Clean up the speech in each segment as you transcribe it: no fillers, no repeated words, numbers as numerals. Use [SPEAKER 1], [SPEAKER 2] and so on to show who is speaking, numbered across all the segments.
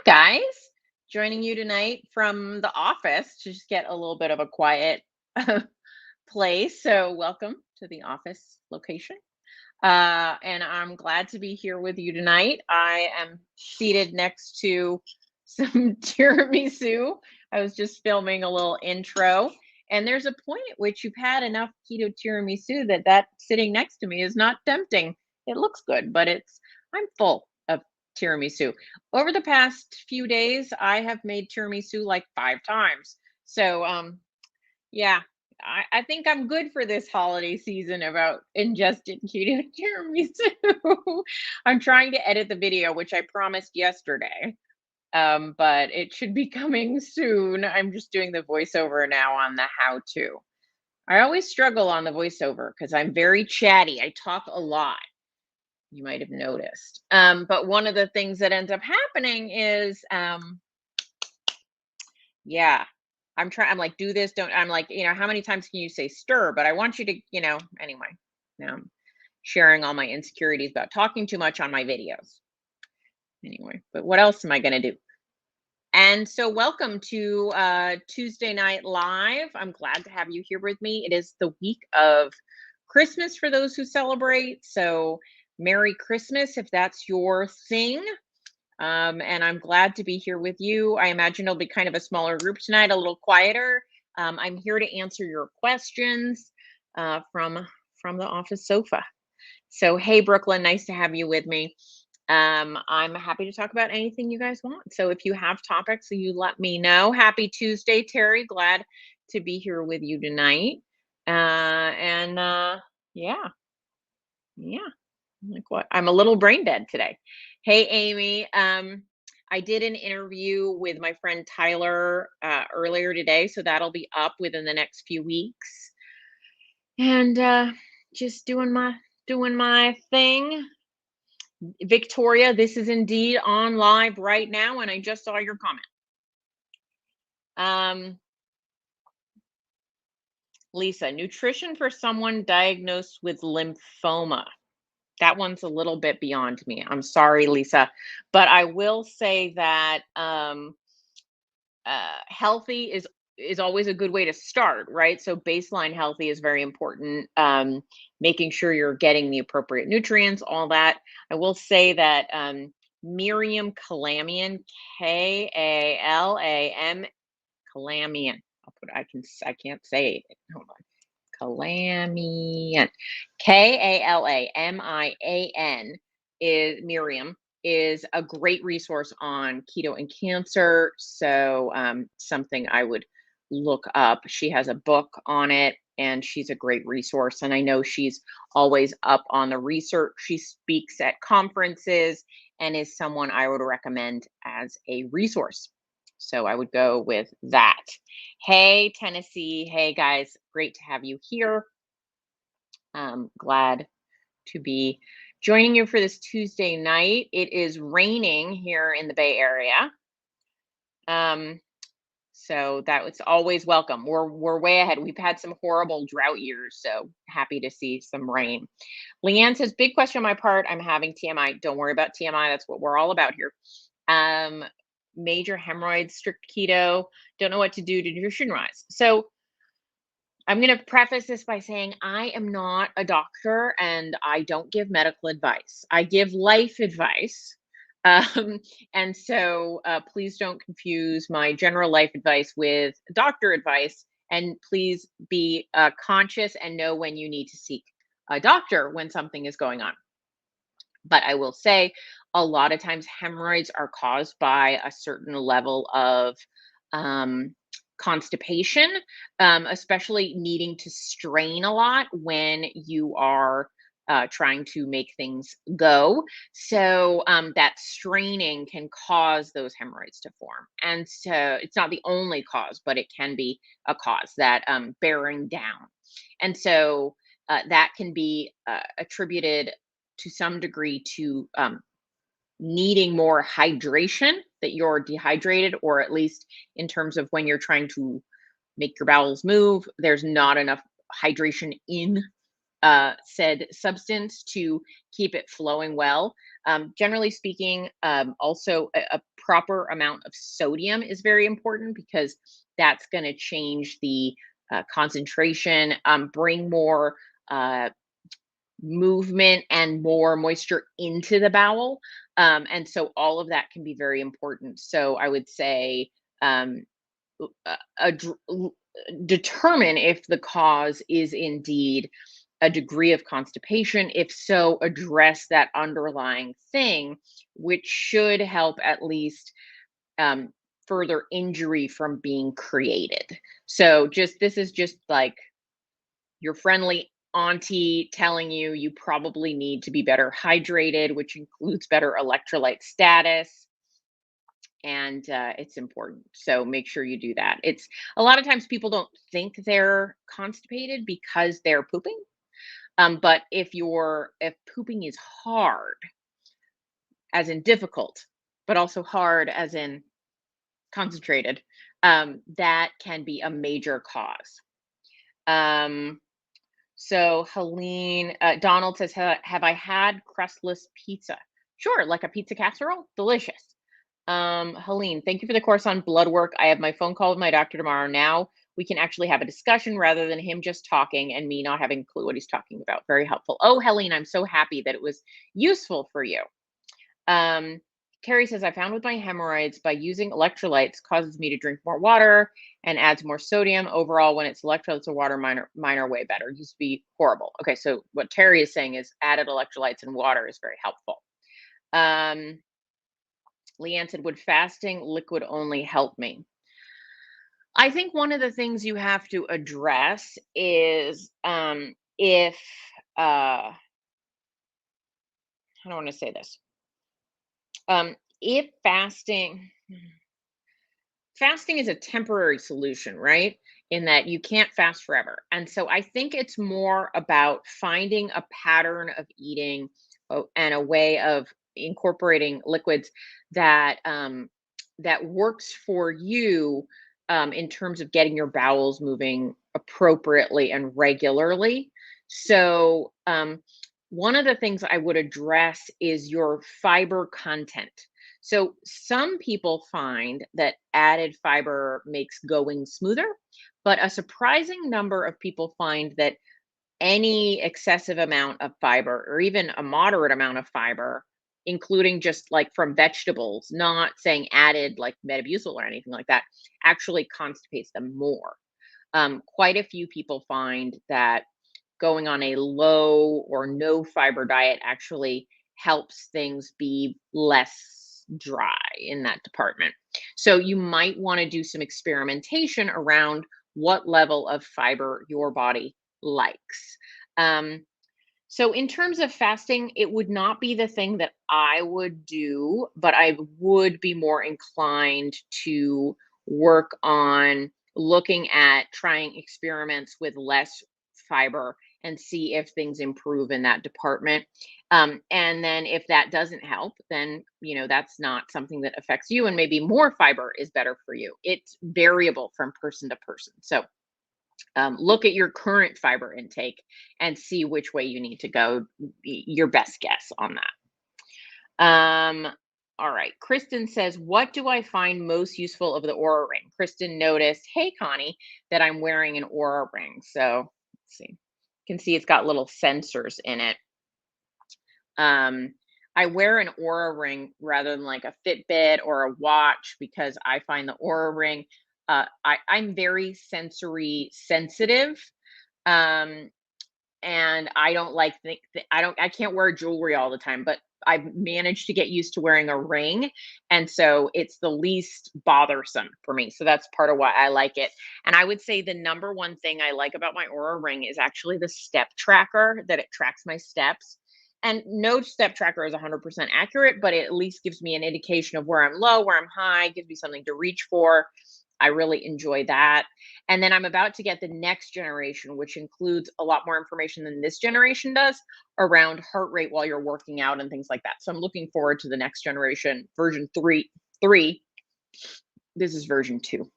[SPEAKER 1] guys. Joining you tonight from the office to just get a little bit of a quiet place. So, welcome to the office location. And I'm glad to be here with you tonight. I am seated next to some tiramisu. I was just filming a little intro. And there's a point at which you've had enough keto tiramisu that sitting next to me is not tempting. It looks good, but I'm full of tiramisu. Over the past few days, I have made tiramisu like 5 times. So, yeah, I think I'm good for this holiday season about ingested keto tiramisu. I'm trying to edit the video, which I promised yesterday, but it should be coming soon. I'm just doing the voiceover now on the how to. I always struggle on the voiceover because I'm very chatty. I talk a lot. You might have noticed. But one of the things that ends up happening is, yeah, I'm like, do this, don't, I'm like, how many times can you say stir? But I want you to, anyway, now I'm sharing all my insecurities about talking too much on my videos. Anyway, but what else am I going to do? And so, welcome to Tuesday Night Live. I'm glad to have you here with me. It is the week of Christmas for those who celebrate. So, Merry Christmas if that's your thing. And I'm glad to be here with you. I imagine it'll be kind of a smaller group tonight, a little quieter. I'm here to answer your questions from the office sofa. So, hey, Brooklyn, nice to have you with me. I'm happy to talk about anything you guys want. So, if you have topics, you let me know. Happy Tuesday, Terry. Glad to be here with you tonight. And yeah, yeah. Like what? I'm a little brain dead today. Hey, Amy. I did an interview with my friend Tyler earlier today, so that'll be up within the next few weeks. And just doing my thing. Victoria, this is indeed on live right now, and I just saw your comment. Lisa, nutrition for someone diagnosed with lymphoma. That one's a little bit beyond me. I'm sorry, Lisa, but I will say that healthy is always a good way to start, right? So baseline healthy is very important. Making sure you're getting the appropriate nutrients, all that. I will say that Miriam Kalamian, Kalam, Kalamian. I can't say it. Hold on. Kalamian. Kalamian is Miriam is a great resource on keto and cancer. So something I would look up. She has a book on it and she's a great resource. And I know she's always up on the research. She speaks at conferences and is someone I would recommend as a resource. So I would go with that. Hey, Tennessee. Hey, guys. Great to have you here. Glad to be joining you for this Tuesday night. It is raining here in the Bay Area. So that was always welcome. We're way ahead. We've had some horrible drought years, so happy to see some rain. Leanne says, big question on my part. I'm having TMI. Don't worry about TMI. That's what we're all about here. Major hemorrhoids, strict keto, don't know what to do to nutrition-wise. So I'm going to preface this by saying I am not a doctor and I don't give medical advice. I give life advice. And so please don't confuse my general life advice with doctor advice. And please be conscious and know when you need to seek a doctor when something is going on. But I will say a lot of times hemorrhoids are caused by a certain level of constipation, especially needing to strain a lot when you are trying to make things go. So that straining can cause those hemorrhoids to form. And so it's not the only cause, but it can be a cause, that bearing down. And so that can be attributed to some degree to needing more hydration, that you're dehydrated, or at least in terms of when you're trying to make your bowels move, there's not enough hydration in said substance to keep it flowing well. Generally speaking, also a proper amount of sodium is very important because that's going to change the concentration, bring more uh, movement and more moisture into the bowel. And so all of that can be very important. So I would say um, determine if the cause is indeed a degree of constipation. If so, address that underlying thing, which should help at least um, further injury from being created. So just this is just like your friendly auntie telling you you probably need to be better hydrated, which includes better electrolyte status. And it's important. So make sure you do that. It's a lot of times people don't think they're constipated because they're pooping. But if pooping is hard, as in difficult, but also hard as in concentrated, that can be a major cause. Um, So Helene, Donald says, Have I had crustless pizza?" Sure, like a pizza casserole, delicious. Helene, thank you for the course on blood work. I have my phone call with my doctor tomorrow. Now we can actually have a discussion rather than him just talking and me not having a clue what he's talking about. Very helpful. Oh, Helene, I'm so happy that it was useful for you. Um, Carrie says, I found with my hemorrhoids by using electrolytes causes me to drink more water and adds more sodium. Overall, when it's electrolytes or water, mine are way better. It used to be horrible. Okay, so what Terry is saying is added electrolytes and water is very helpful. Leanne said, would fasting liquid only help me? I think one of the things you have to address is if, how do I want to say this? If fasting is a temporary solution, right? In that you can't fast forever. And so I think it's more about finding a pattern of eating and a way of incorporating liquids that that works for you in terms of getting your bowels moving appropriately and regularly. So one of the things I would address is your fiber content. So some people find that added fiber makes going smoother, but a surprising number of people find that any excessive amount of fiber or even a moderate amount of fiber, including just like from vegetables, not saying added like Metamucil or anything like that, actually constipates them more. Quite a few people find that going on a low or no fiber diet actually helps things be less dry in that department. So you might want to do some experimentation around what level of fiber your body likes. Um, so in terms of fasting, it would not be the thing that I would do, but I would be more inclined to work on looking at trying experiments with less fiber and see if things improve in that department. And then if that doesn't help, then that's not something that affects you, and maybe more fiber is better for you. It's variable from person to person. So look at your current fiber intake and see which way you need to go. Your best guess on that. All right. Kristen says, what do I find most useful of the Aura Ring? Kristen noticed, hey, Connie, that I'm wearing an Aura Ring. So let's see. You can see it's got little sensors in it. I wear an Aura Ring rather than like a Fitbit or a watch because I find the Aura Ring, I'm very sensory sensitive. Um, and I don't like I can't wear jewelry all the time, but I've managed to get used to wearing a ring, and so it's the least bothersome for me. So that's part of why I like it. And I would say the number one thing I like about my Aura Ring is actually the step tracker, that it tracks my steps. And no step tracker is 100% accurate, but it at least gives me an indication of where I'm low, where I'm high, gives me something to reach for. I really enjoy that. And then I'm about to get the next generation, which includes a lot more information than this generation does around heart rate while you're working out and things like that. So I'm looking forward to the next generation, version 3. This is version 2.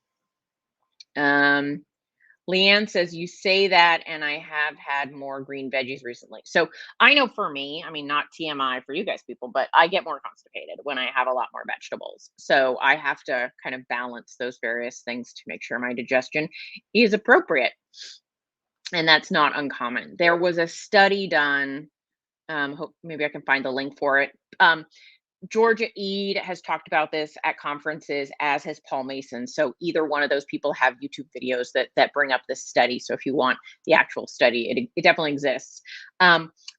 [SPEAKER 1] Leanne says, you say that, and I have had more green veggies recently. So I know for me, I mean, not TMI for you guys people, but I get more constipated when I have a lot more vegetables. So I have to kind of balance those various things to make sure my digestion is appropriate. And that's not uncommon. There was a study done. Hope maybe I can find the link for it. Georgia Ede has talked about this at conferences, as has Paul Mason. So either one of those people have YouTube videos that bring up this study. So if you want the actual study, it definitely exists,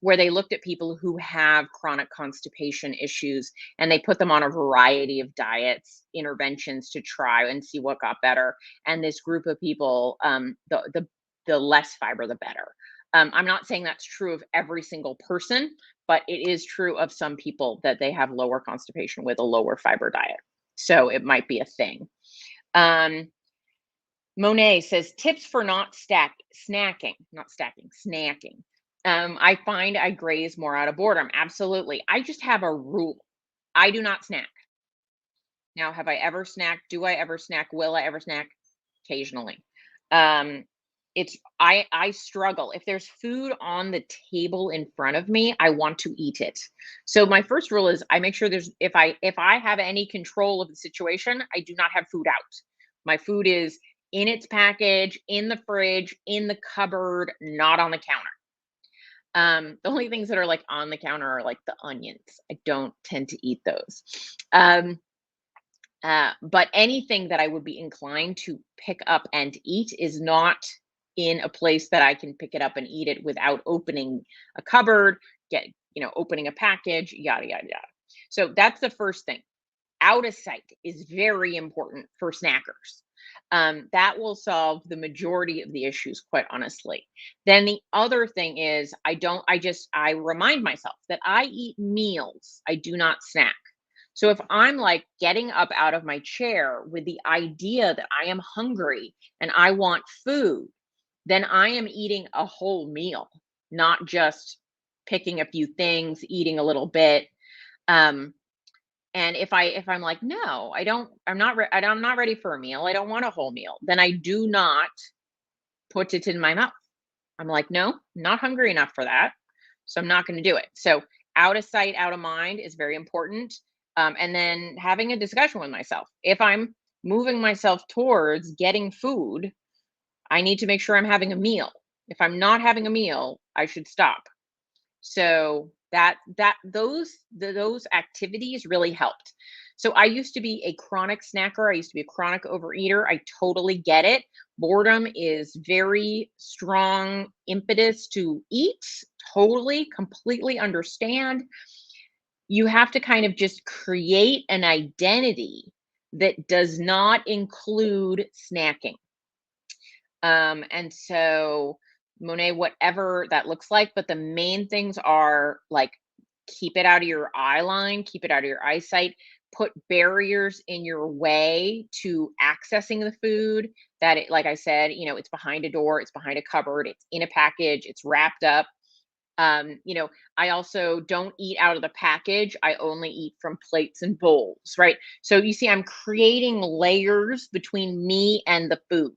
[SPEAKER 1] where they looked at people who have chronic constipation issues, and they put them on a variety of diets, interventions to try and see what got better. And this group of people, the less fiber, the better. I'm not saying that's true of every single person, but it is true of some people that they have lower constipation with a lower fiber diet. So it might be a thing. Monet says tips for not snacking, not stacking, snacking. I find I graze more out of boredom. Absolutely. I just have a rule. I do not snack. Now, have I ever snacked? Do I ever snack? Will I ever snack? Occasionally. Um, I struggle. If there's food on the table in front of me, I want to eat it. So my first rule is I make sure there's if I have any control of the situation, I do not have food out. My food is in its package, in the fridge, in the cupboard, not on the counter. The only things that are like on the counter are like the onions. I don't tend to eat those. Um, but anything that I would be inclined to pick up and eat is not in a place that I can pick it up and eat it without opening a cupboard, opening a package, yada, yada, yada. So that's the first thing. Out of sight is very important for snackers. That will solve the majority of the issues, quite honestly. Then the other thing is I remind myself that I eat meals. I do not snack. So if I'm like getting up out of my chair with the idea that I am hungry and I want food, then I am eating a whole meal, not just picking a few things, eating a little bit. Um, and if I'm like, no, I'm not ready for a meal. I don't want a whole meal. Then I do not put it in my mouth. I'm like, no, not hungry enough for that. So I'm not going to do it. So out of sight, out of mind is very important. And then having a discussion with myself. If I'm moving myself towards getting food, I need to make sure I'm having a meal. If I'm not having a meal, I should stop. So those activities really helped. So I used to be a chronic snacker. I used to be a chronic overeater. I totally get it. Boredom is very strong impetus to eat. Totally, completely understand. You have to kind of just create an identity that does not include snacking. And so, Monet, whatever that looks like, but the main things are like keep it out of your eye line, keep it out of your eyesight, put barriers in your way to accessing the food that it, like I said, it's behind a door, it's behind a cupboard, it's in a package, it's wrapped up. I also don't eat out of the package. I only eat from plates and bowls, right? So you see, I'm creating layers between me and the food.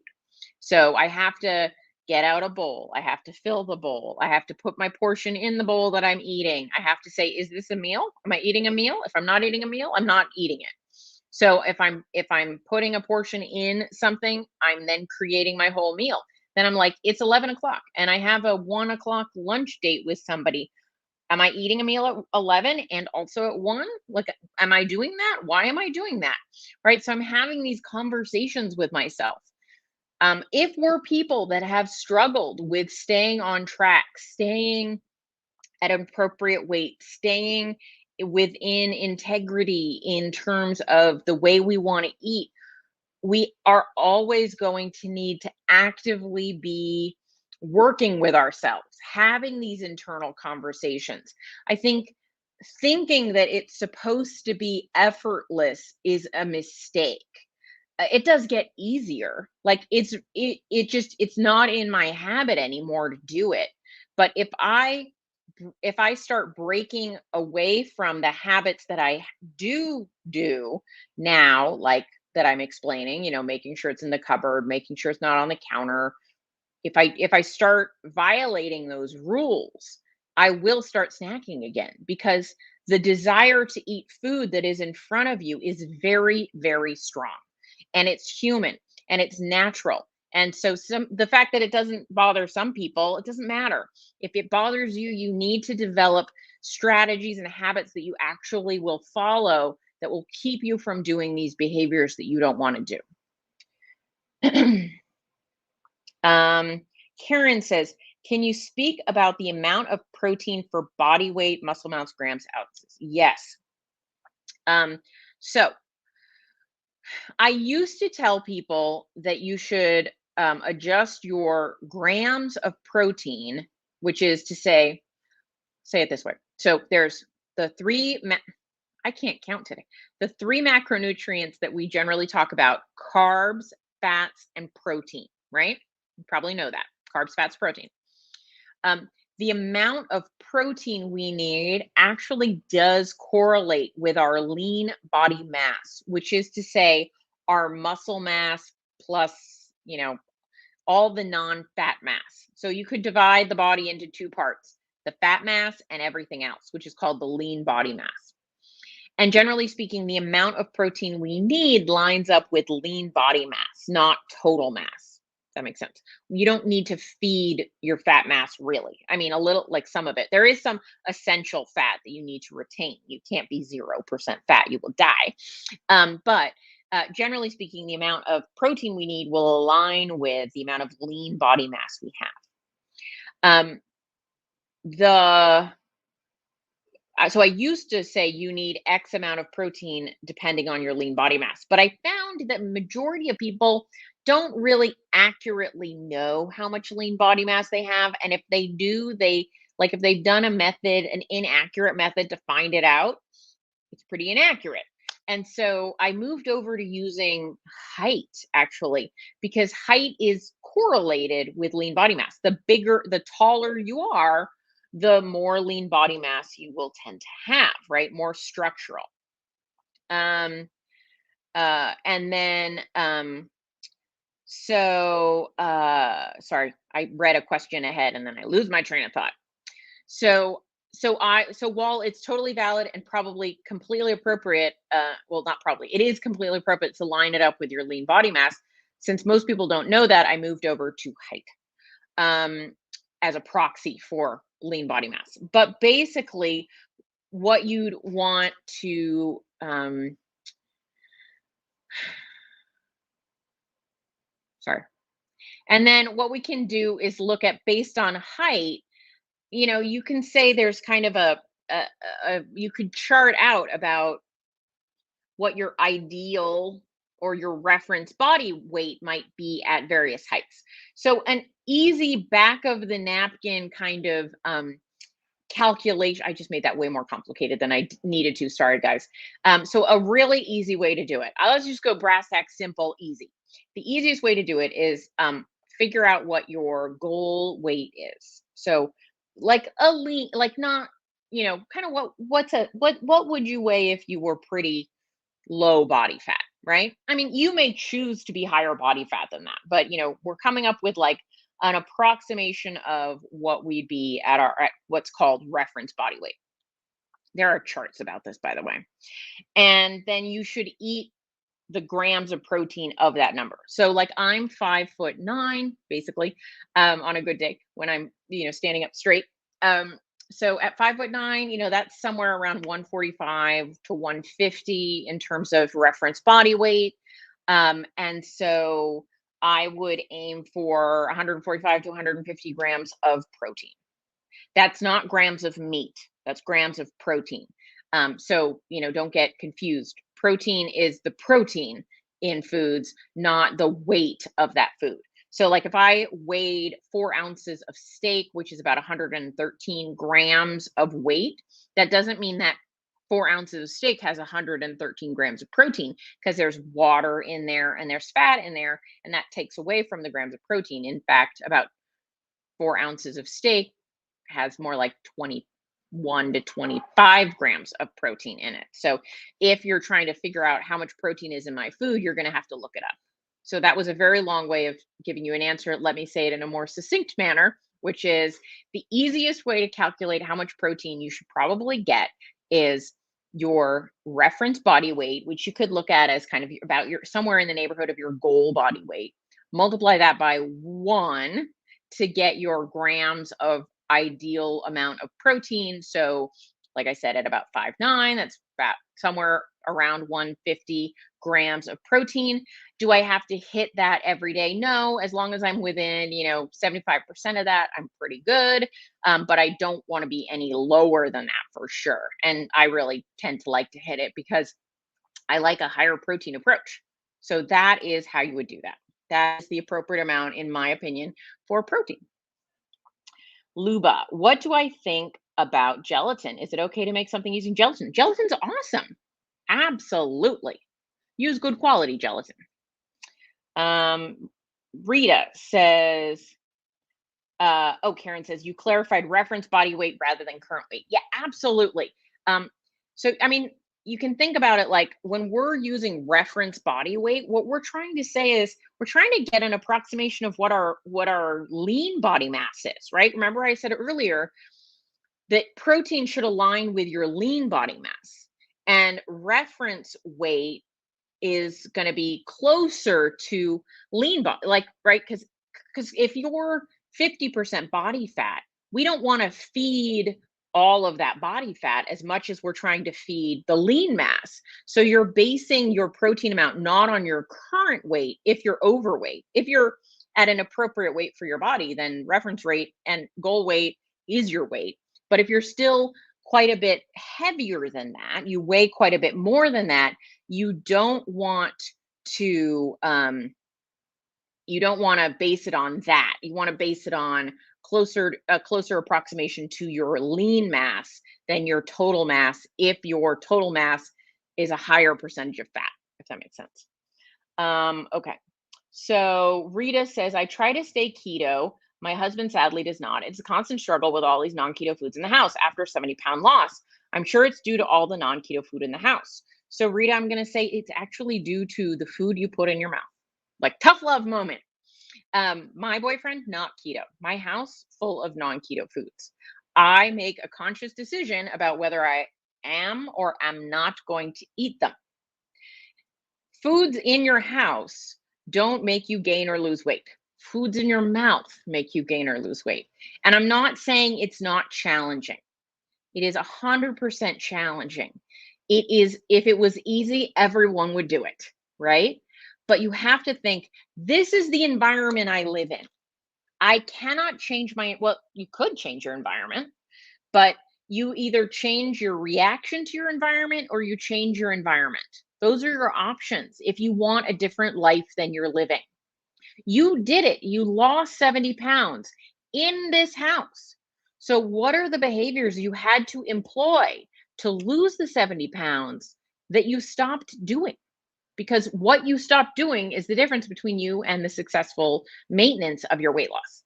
[SPEAKER 1] So I have to get out a bowl. I have to fill the bowl. I have to put my portion in the bowl that I'm eating. I have to say, is this a meal? Am I eating a meal? If I'm not eating a meal, I'm not eating it. So if I'm putting a portion in something, I'm then creating my whole meal. Then I'm like, it's 11 o'clock and I have a 1 o'clock lunch date with somebody. Am I eating a meal at 11 and also at 1? Like, am I doing that? Why am I doing that? Right. So I'm having these conversations with myself. If we're people that have struggled with staying on track, staying at an appropriate weight, staying within integrity in terms of the way we want to eat, we are always going to need to actively be working with ourselves, having these internal conversations. I think thinking that it's supposed to be effortless is a mistake. It does get easier. Like it's not in my habit anymore to do it. But if I start breaking away from the habits that I do now, like that I'm explaining, making sure it's in the cupboard, making sure it's not on the counter, If I start violating those rules, I will start snacking again because the desire to eat food that is in front of you is very, very strong, and it's human and it's natural. And so the fact that it doesn't bother some people, it doesn't matter. If it bothers you, you need to develop strategies and habits that you actually will follow that will keep you from doing these behaviors that you don't want to do. Karen says, can you speak about the amount of protein for body weight, muscle mass, grams, ounces? Yes. So I used to tell people that you should adjust your grams of protein, which is to say it this way. So there's the I can't count today. The three macronutrients that we generally talk about: carbs, fats, and protein, right? You probably know that. Carbs, fats, protein. The amount of protein we need actually does correlate with our lean body mass, which is to say our muscle mass plus, all the non-fat mass. So you could divide the body into two parts: the fat mass and everything else, which is called the lean body mass. And generally speaking, the amount of protein we need lines up with lean body mass, not total mass. That makes sense. You don't need to feed your fat mass, really. I mean, a little, like some of it. There is some essential fat that you need to retain. You can't be 0% fat, you will die. But generally speaking, the amount of protein we need will align with the amount of lean body mass we have. So I used to say you need X amount of protein depending on your lean body mass, but I found that majority of people don't really accurately know how much lean body mass they have. And if they do, if they've done a method, an inaccurate method to find it out, it's pretty inaccurate. And so I moved over to using height, actually, because height is correlated with lean body mass. The taller you are, the more lean body mass you will tend to have, right? More structural. And then, sorry, I read a question ahead and then I lose my train of thought. So while it's totally valid and probably completely appropriate, well, not probably, it is completely appropriate to line it up with your lean body mass. Since most people don't know that, I moved over to height as a proxy for lean body mass. But basically, what you'd want to sorry. And then what we can do is look at, based on height, you can say there's kind of you could chart out about what your ideal or your reference body weight might be at various heights. So an easy back of the napkin kind of calculation. I just made that way more complicated than I needed to. Sorry, guys. So a really easy way to do it. Let's just go brass tacks, simple, easy. The easiest way to do it is figure out what your goal weight is. So like a lean, like not, kind of what would you weigh if you were pretty low body fat, right? I mean, you may choose to be higher body fat than that, but we're coming up with like an approximation of what we'd be at what's called reference body weight. There are charts about this, by the way. And then you should eat the grams of protein of that number. So like I'm 5'9", basically, on a good day when I'm, standing up straight. So at 5'9", that's somewhere around 145 to 150 in terms of reference body weight. And so I would aim for 145 to 150 grams of protein. That's not grams of meat. That's grams of protein. So, don't get confused. Protein is the protein in foods, not the weight of that food. So like if I weighed 4 ounces of steak, which is about 113 grams of weight, that doesn't mean that 4 ounces of steak has 113 grams of protein, because there's water in there and there's fat in there, and that takes away from the grams of protein. In fact, about 4 ounces of steak has more like 21 to 25 grams of protein in it. So if you're trying to figure out how much protein is in my food, you're going to have to look it up. So that was a very long way of giving you an answer. Let me say it in a more succinct manner, which is the easiest way to calculate how much protein you should probably get is your reference body weight, which you could look at as kind of about your somewhere in the neighborhood of your goal body weight. Multiply that by 1 to get your grams of ideal amount of protein. So, like I said, at about 5'9", that's about somewhere around 150 grams of protein. Do I have to hit that every day? No, as long as I'm within, 75% of that, I'm pretty good. But I don't want to be any lower than that for sure. And I really tend to like to hit it because I like a higher protein approach. So that is how you would do that. That is the appropriate amount, in my opinion, for protein. Luba, what do I think about gelatin? Is it okay to make something using gelatin? Gelatin's awesome. Absolutely. Use good quality gelatin. Rita says, Karen says, you clarified reference body weight rather than current weight. Yeah, absolutely. So, I mean, you can think about it like when we're using reference body weight, what we're trying to say is we're trying to get an approximation of what our lean body mass is, right? Remember I said earlier that protein should align with your lean body mass, and reference weight is going to be closer to lean body, like, right? Because if you're 50% body fat, we don't want to feed all of that body fat as much as we're trying to feed the lean mass. So you're basing your protein amount not on your current weight if you're overweight. If you're at an appropriate weight for your body, then reference weight and goal weight is your weight. But if you're still quite a bit heavier than that, you weigh quite a bit more than that, you don't want to base it on that. You want to base it on a closer approximation to your lean mass than your total mass, if your total mass is a higher percentage of fat, if that makes sense. Okay. So Rita says, I try to stay keto. My husband sadly does not. It's a constant struggle with all these non-keto foods in the house after 70-pound loss. I'm sure it's due to all the non-keto food in the house. So Rita, I'm going to say it's actually due to the food you put in your mouth. Like tough love moment. My boyfriend, not keto. My house, full of non-keto foods. I make a conscious decision about whether I am or am not going to eat them. Foods in your house don't make you gain or lose weight. Foods in your mouth make you gain or lose weight. And I'm not saying it's not challenging. It is 100% challenging. It is, if it was easy, everyone would do it, right? But you have to think, this is the environment I live in. I cannot change you could change your environment, but you either change your reaction to your environment or you change your environment. Those are your options if you want a different life than you're living. You did it. You lost 70 pounds in this house. So what are the behaviors you had to employ to lose the 70 pounds that you stopped doing? Because what you stopped doing is the difference between you and the successful maintenance of your weight loss.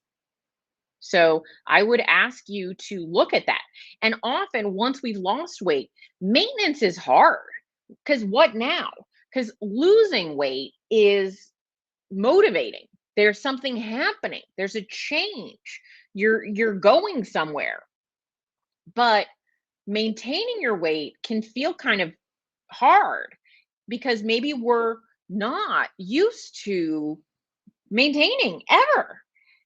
[SPEAKER 1] So I would ask you to look at that. And often once we've lost weight, maintenance is hard. Because what now? Because losing weight is motivating. There's something happening. There's a change. You're going somewhere. But maintaining your weight can feel kind of hard because maybe we're not used to maintaining ever.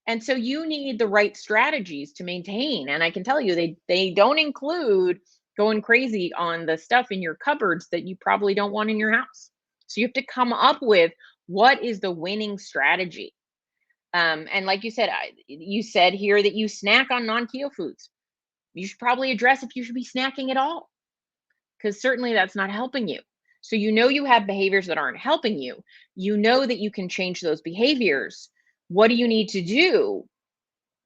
[SPEAKER 1] And so you need the right strategies to maintain. And I can tell you, they don't include going crazy on the stuff in your cupboards that you probably don't want in your house. So you have to come up with what is the winning strategy. And like you said, you said here that you snack on non-keto foods. You should probably address if you should be snacking at all, because certainly that's not helping you. So you have behaviors that aren't helping you. You know that you can change those behaviors. What do you need to do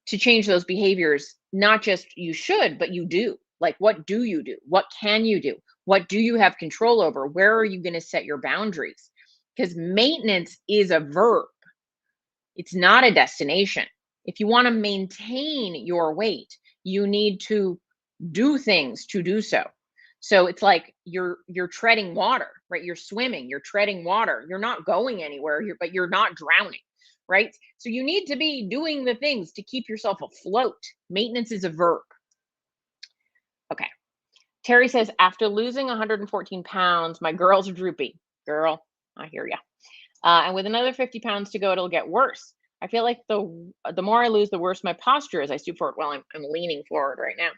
[SPEAKER 1] to change those behaviors? Not just you should, but you do. Like, what do you do? What can you do? What do you have control over? Where are you going to set your boundaries? Because maintenance is a verb. It's not a destination. If you want to maintain your weight, you need to do things to do so. So it's like you're treading water, right? You're swimming, you're treading water. You're not going anywhere, but you're not drowning, right? So you need to be doing the things to keep yourself afloat. Maintenance is a verb. Okay. Terry says, after losing 114 pounds, my girls are droopy. Girl, I hear ya. And with another 50 pounds to go, it'll get worse. I feel like the more I lose, the worse my posture is. I stoop forward. Well, I'm leaning forward right now.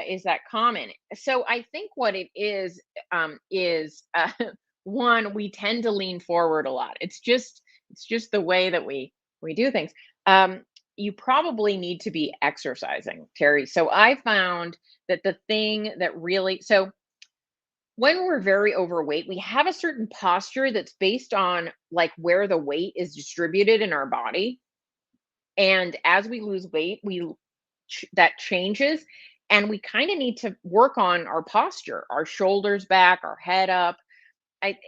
[SPEAKER 1] Is that common? So I think what it is one, we tend to lean forward a lot. It's just the way that we do things. You probably need to be exercising, Terry. So I found that the thing that really when we're very overweight, we have a certain posture that's based on like where the weight is distributed in our body. And as we lose weight, that changes, and we kind of need to work on our posture, our shoulders back, our head up.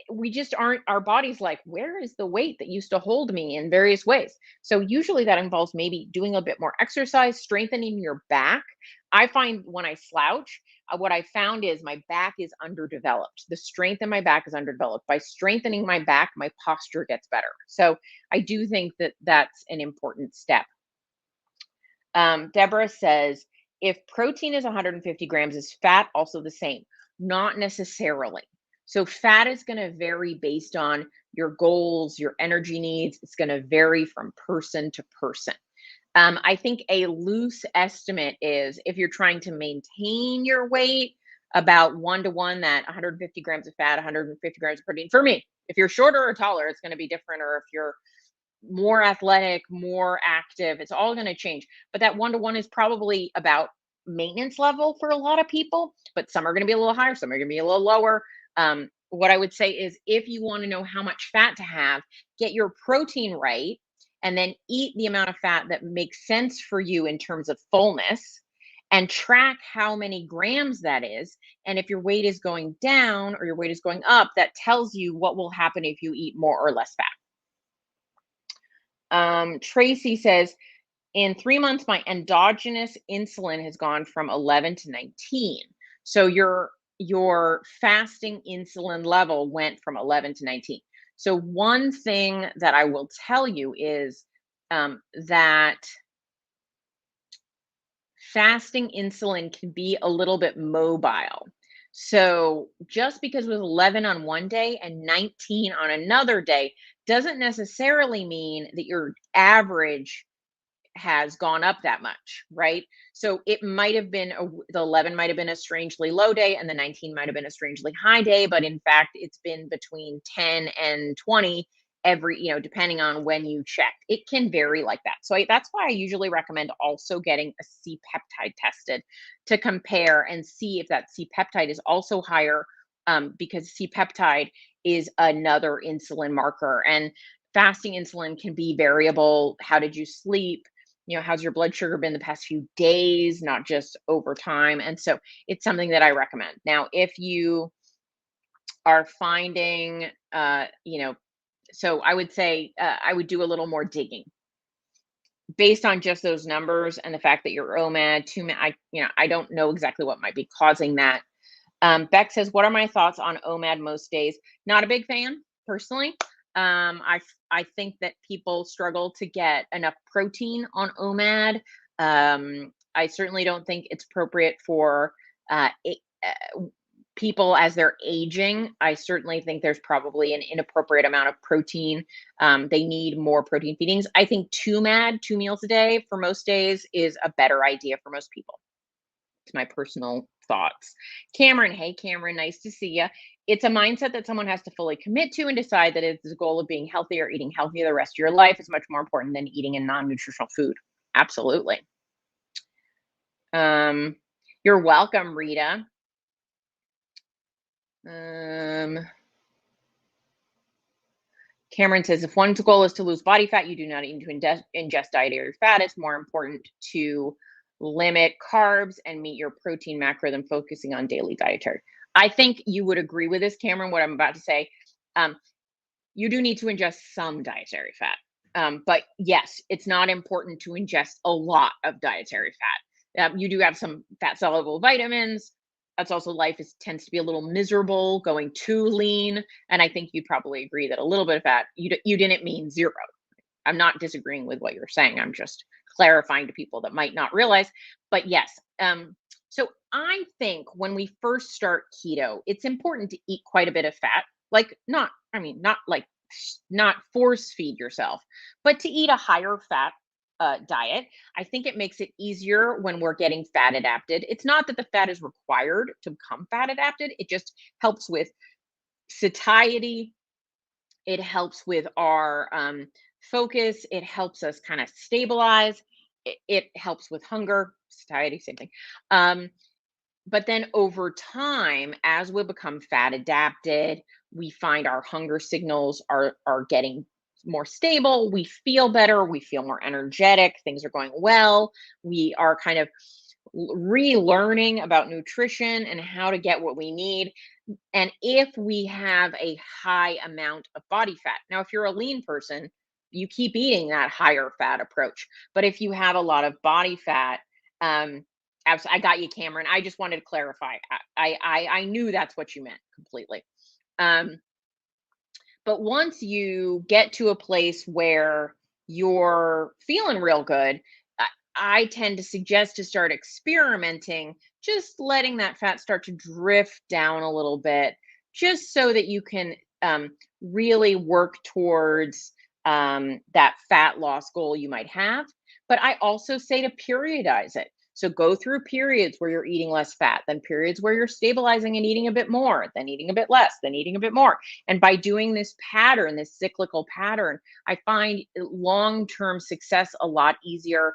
[SPEAKER 1] We just aren't, our body's like, where is the weight that used to hold me in various ways? So usually that involves maybe doing a bit more exercise, strengthening your back. I find when I slouch, what I found is my back is underdeveloped. The strength in my back is underdeveloped. By strengthening my back, my posture gets better. So I do think that that's an important step. Deborah says, if protein is 150 grams, is fat also the same? Not necessarily. So fat is going to vary based on your goals, your energy needs. It's going to vary from person to person. I think a loose estimate is if you're trying to maintain your weight, about 1 to 1, that 150 grams of fat, 150 grams of protein. For me, if you're shorter or taller, it's going to be different. Or if you're more athletic, more active, it's all going to change. But that 1 to 1 is probably about maintenance level for a lot of people, but some are going to be a little higher, some are going to be a little lower. What I would say is if you want to know how much fat to have, get your protein right, and then eat the amount of fat that makes sense for you in terms of fullness, and track how many grams that is. And if your weight is going down or your weight is going up, that tells you what will happen if you eat more or less fat. Tracy says, in 3 months, my endogenous insulin has gone from 11 to 19. So your fasting insulin level went from 11 to 19. So one thing that I will tell you is that fasting insulin can be a little bit mobile. So just because it was 11 on one day and 19 on another day doesn't necessarily mean that your average has gone up that much, right? So it might have been the 11 might have been a strangely low day and the 19 might have been a strangely high day, but in fact it's been between 10 and 20 every, depending on when you checked. It can vary like that. So that's why I usually recommend also getting a C-peptide tested to compare and see if that C-peptide is also higher, because C-peptide is another insulin marker, and fasting insulin can be variable. How did you sleep? How's your blood sugar been the past few days, not just over time? And so it's something that I recommend. Now, if you are finding, so I would say I would do a little more digging based on just those numbers and the fact that you're OMAD, 2, I don't know exactly what might be causing that. Beck says, what are my thoughts on OMAD most days? Not a big fan, personally. I think that people struggle to get enough protein on OMAD. I certainly don't think it's appropriate for people as they're aging. I certainly think there's probably an inappropriate amount of protein. They need more protein feedings. I think 2 meals a day for most days is a better idea for most people. It's my personal thoughts. Cameron, hey Cameron, nice to see you. It's a mindset that someone has to fully commit to and decide that it's the goal of being healthy or eating healthy the rest of your life is much more important than eating a non-nutritional food. Absolutely. You're welcome, Rita. Cameron says, if one's goal is to lose body fat, you do not need to ingest dietary fat. It's more important to limit carbs and meet your protein macro than focusing on daily dietary. I think you would agree with this, Cameron, what I'm about to say. You do need to ingest some dietary fat. But yes, it's not important to ingest a lot of dietary fat. You do have some fat soluble vitamins. That's also life is tends to be a little miserable, going too lean, and I think you'd probably agree that a little bit of fat, you didn't mean 0. I'm not disagreeing with what you're saying. I'm just clarifying to people that might not realize. But yes, so I think when we first start keto, it's important to eat quite a bit of fat. Like not, I mean, not like not force feed yourself, but to eat a higher fat diet. I think it makes it easier when we're getting fat adapted. It's not that the fat is required to become fat adapted. It just helps with satiety. It helps with our focus. It helps us kind of stabilize. It helps with hunger, satiety, same thing. Um, but then over time, as we become fat adapted, we find our hunger signals are getting more stable. We feel better. We feel more energetic. Things are going well. We are kind of relearning about nutrition and how to get what we need. And if we have a high amount of body fat, now, if you're a lean person, you keep eating that higher fat approach. But if you have a lot of body fat, I got you, Cameron. I just wanted to clarify. I knew that's what you meant completely. Um, but once you get to a place where you're feeling real good, I tend to suggest to start experimenting, just letting that fat start to drift down a little bit, just so that you can really work towards that fat loss goal you might have. But I also say to periodize it. So go through periods where you're eating less fat, then periods where you're stabilizing and eating a bit more, then eating a bit less, then eating a bit more. And by doing this pattern, this cyclical pattern, I find long term success a lot easier.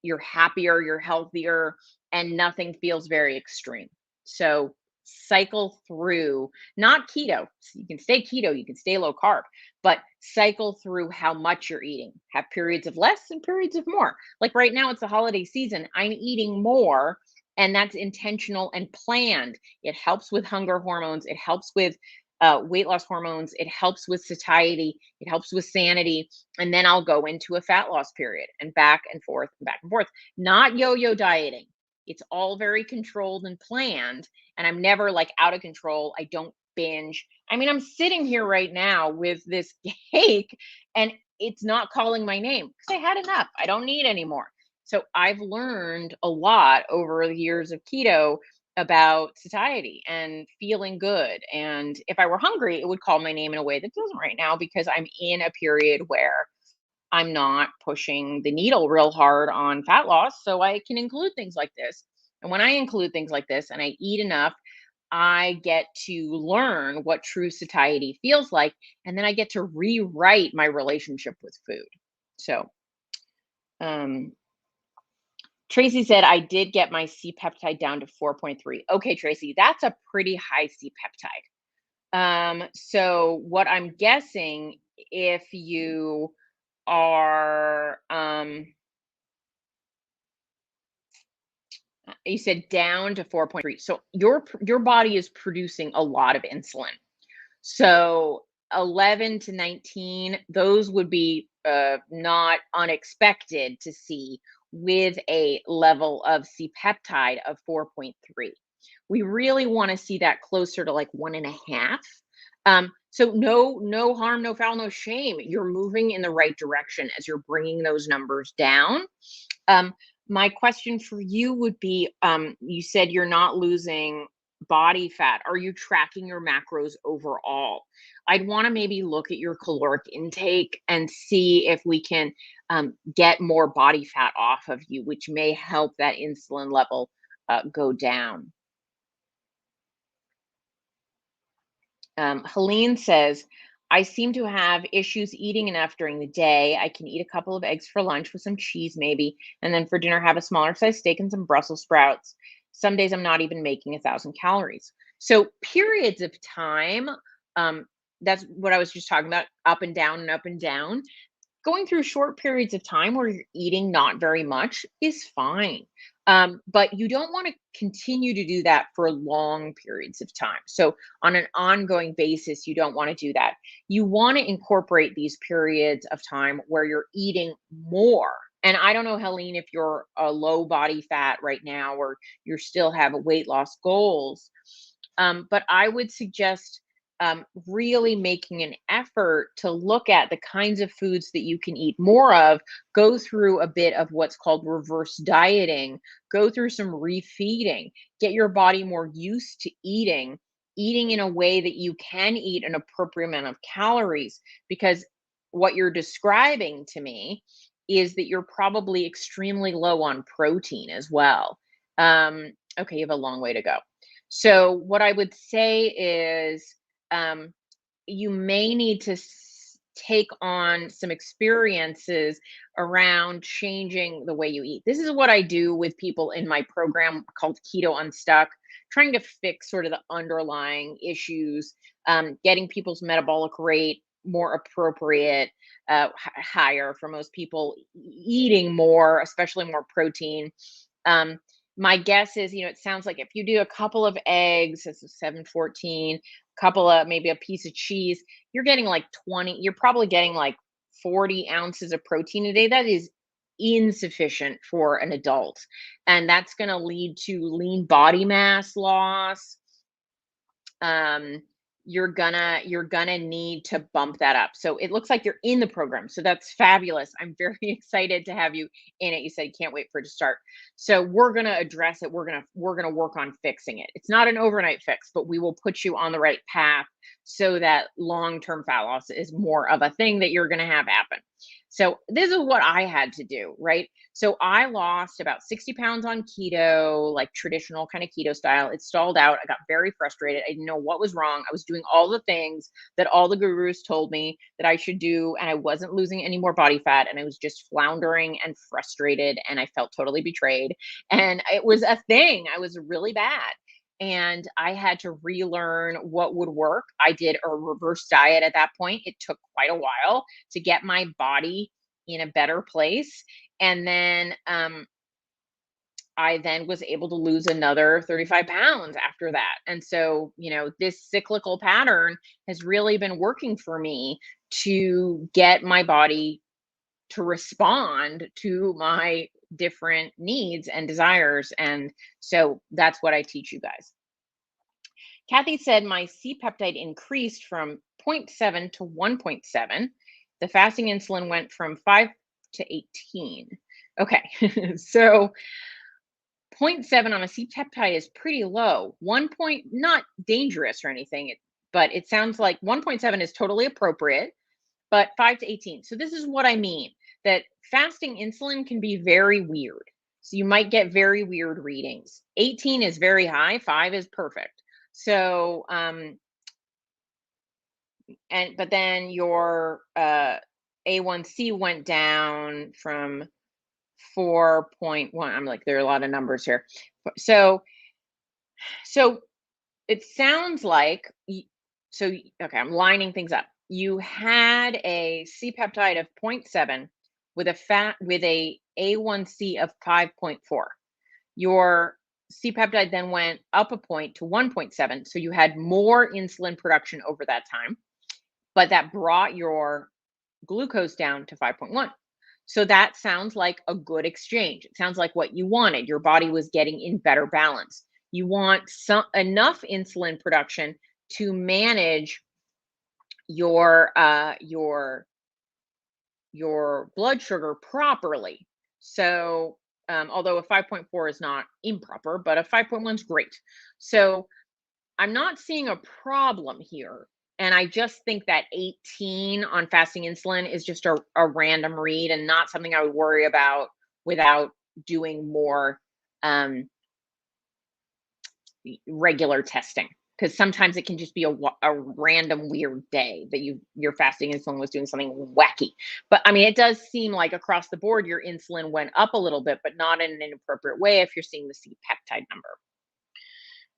[SPEAKER 1] You're happier, you're healthier, and nothing feels very extreme. So cycle through, not keto. You can stay keto, you can stay low carb, but cycle through how much you're eating. Have periods of less and periods of more. Like right now, it's the holiday season. I'm eating more, and that's intentional and planned. It helps with hunger hormones, it helps with weight loss hormones, it helps with satiety, it helps with sanity, and then I'll go into a fat loss period and back and forth and back and forth. Not yo-yo dieting. It's all very controlled and planned, and I'm never like out of control. I don't binge. I mean, I'm sitting here right now with this cake and it's not calling my name because I had enough. I don't need any more. So I've learned a lot over the years of keto about satiety and feeling good. And if I were hungry, it would call my name in a way that doesn't right now because I'm in a period where I'm not pushing the needle real hard on fat loss. So I can include things like this. And when I include things like this and I eat enough, I get to learn what true satiety feels like. And then I get to rewrite my relationship with food. So, um, Tracy said, I did get my C-peptide down to 4.3. Okay, Tracy, that's a pretty high C-peptide. So what I'm guessing, if you are, you said down to 4.3. So your body is producing a lot of insulin. So 11 to 19, those would be not unexpected to see with a level of C-peptide of 4.3. We really want to see that closer to like 1.5. So no harm, no foul, no shame. You're moving in the right direction as you're bringing those numbers down. My question for you would be, you said you're not losing body fat. Are you tracking your macros overall? I'd want to maybe look at your caloric intake and see if we can get more body fat off of you, which may help that insulin level go down. Helene says, I seem to have issues eating enough during the day. I can eat a couple of eggs for lunch with some cheese, maybe, and then for dinner, have a smaller size steak and some Brussels sprouts. Some days I'm not even making 1,000 calories. So, periods of time, that's what I was just talking about, up and down and up and down. Going through short periods of time where you're eating not very much is fine. But you don't want to continue to do that for long periods of time. So, on an ongoing basis, you don't want to do that. You want to incorporate these periods of time where you're eating more And I don't know, Helene, if you're a low body fat right now or you still have weight loss goals. But I would suggest really making an effort to look at the kinds of foods that you can eat more of, go through a bit of what's called reverse dieting, go through some refeeding, get your body more used to eating in a way that you can eat an appropriate amount of calories. Because what you're describing to me is that you're probably extremely low on protein as well. Okay, you have a long way to go. So, what I would say is um, you may need to take on some experiences around changing the way you eat. This is what I do with people in my program called Keto Unstuck, trying to fix sort of the underlying issues, getting people's metabolic rate more appropriate, higher for most people, eating more, especially more protein. Um, my guess is, it sounds like if you do a couple of eggs, this is 714, couple of maybe a piece of cheese, you're getting like 20, you're probably getting like 40 ounces of protein a day. That is insufficient for an adult. And that's going to lead to lean body mass loss. um you're gonna need to bump that up. So it looks like you're in the program, so that's fabulous. I'm very excited to have you in it. You said you can't wait for it to start. So we're gonna address it. We're gonna work on fixing it. It's not an overnight fix, but we will put you on the right path so that long-term fat loss is more of a thing that you're gonna have happen. So this is what I had to do, right? So I lost about 60 pounds on keto, like traditional kind of keto style. It stalled out. I got very frustrated. I didn't know what was wrong. I was doing all the things that all the gurus told me that I should do, and I wasn't losing any more body fat. And I was just floundering and frustrated, and I felt totally betrayed. And it was a thing. I was really bad. And I had to relearn what would work. I did a reverse diet at that point. It took quite a while to get my body in a better place. And then I then was able to lose another 35 pounds after that. And so, this cyclical pattern has really been working for me to get my body to respond to my different needs and desires. And so that's what I teach you guys. Kathy said my C-peptide increased from zero point 0.7 to 1.7. The fasting insulin went from 5 to 18. Okay, so zero point 0.7 on a C-peptide is pretty low. 1 point, not dangerous or anything, but it sounds like 1.7 is totally appropriate, but 5 to 18. So this is what I mean, that fasting insulin can be very weird. So you might get very weird readings. 18 is very high, 5 is perfect. So, but then your A1C went down from 4.1. I'm like, there are a lot of numbers here. So it sounds like, okay, I'm lining things up. You had a C-peptide of 0.7 with a A1C of 5.4. Your C-peptide then went up a point to 1.7. So you had more insulin production over that time, but that brought your glucose down to 5.1. So that sounds like a good exchange. It sounds like what you wanted. Your body was getting in better balance. You want enough insulin production to manage your blood sugar properly. So although a 5.4 is not improper, but a 5.1 is great. So I'm not seeing a problem here. And I just think that 18 on fasting insulin is just a random read and not something I would worry about without doing more regular testing. Because sometimes it can just be a random weird day that your fasting insulin was doing something wacky. But I mean, it does seem like across the board, your insulin went up a little bit, but not in an inappropriate way if you're seeing the C-peptide number.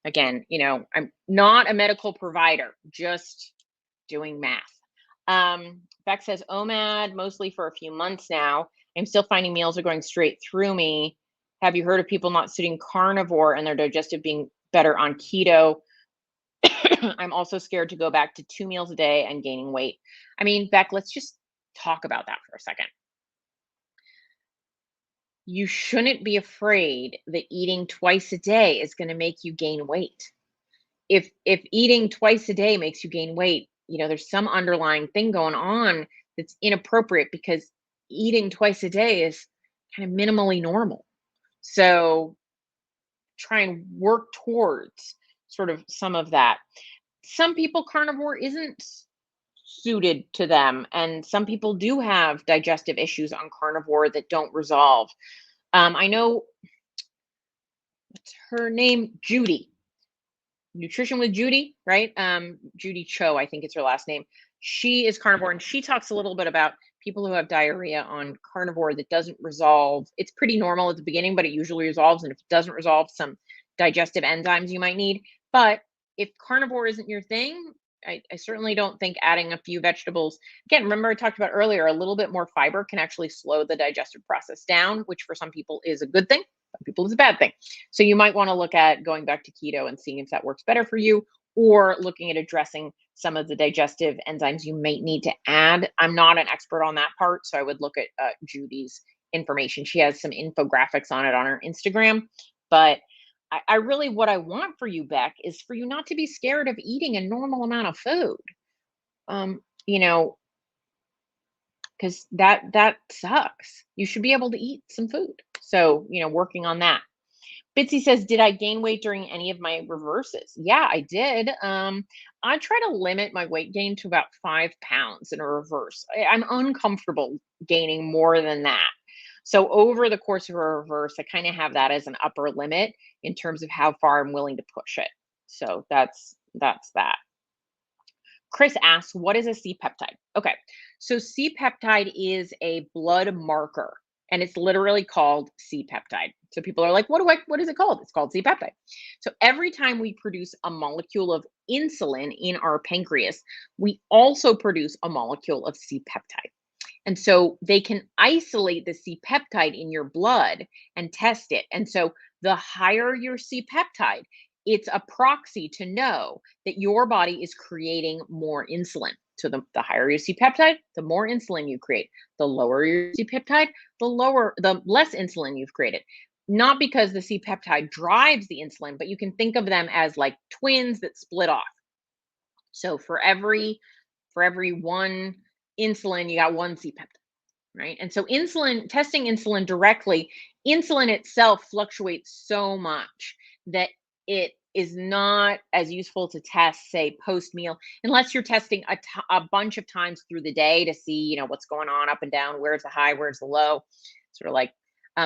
[SPEAKER 1] Again, I'm not a medical provider, just doing math. Beck says, Omad, mostly for a few months now. I'm still finding meals are going straight through me. Have you heard of people not suiting carnivore and their digestive being better on keto? I'm also scared to go back to 2 meals a day and gaining weight. I mean, Beck, let's just talk about that for a second. You shouldn't be afraid that eating twice a day is going to make you gain weight. If eating twice a day makes you gain weight, there's some underlying thing going on that's inappropriate, because eating twice a day is kind of minimally normal. So try and work towards sort of some of that. Some people, carnivore isn't suited to them, and some people do have digestive issues on carnivore that don't resolve. I know, what's her name? Judy. Nutrition with Judy, right? Judy Cho, I think it's her last name. She is carnivore, and she talks a little bit about people who have diarrhea on carnivore that doesn't resolve. It's pretty normal at the beginning, but it usually resolves. And if it doesn't resolve, some digestive enzymes you might need. But if carnivore isn't your thing, I certainly don't think adding a few vegetables. Again, remember I talked about earlier, a little bit more fiber can actually slow the digestive process down, which for some people is a good thing. Some people is a bad thing. So you might want to look at going back to keto and seeing if that works better for you, or looking at addressing some of the digestive enzymes you might need to add. I'm not an expert on that part, so I would look at Judy's information. She has some infographics on it on her Instagram. But I really, what I want for you, Beck, is for you not to be scared of eating a normal amount of food. Um, you know, because that sucks. You should be able to eat some food. So, working on that. Bitsy says, did I gain weight during any of my reverses? Yeah, I did. I try to limit my weight gain to about 5 pounds in a reverse. I'm uncomfortable gaining more than that. So over the course of a reverse, I kind of have that as an upper limit in terms of how far I'm willing to push it. So that's that. Chris asks, what is a C-peptide? Okay, so C-peptide is a blood marker, and it's literally called C-peptide. So people are like, what is it called? It's called C-peptide. So every time we produce a molecule of insulin in our pancreas, we also produce a molecule of C-peptide. And so they can isolate the C-peptide in your blood and test it. And so the higher your C-peptide, it's a proxy to know that your body is creating more insulin. So the higher your C-peptide, the more insulin you create. The lower your C-peptide, the less insulin you've created. Not because the C-peptide drives the insulin, but you can think of them as like twins that split off. So for every one insulin, you got one C-peptide, right? And so testing insulin directly, insulin itself fluctuates so much that it is not as useful to test, say, post meal, unless you're testing a bunch of times through the day to see, what's going on up and down, where's the high, where's the low, sort of like,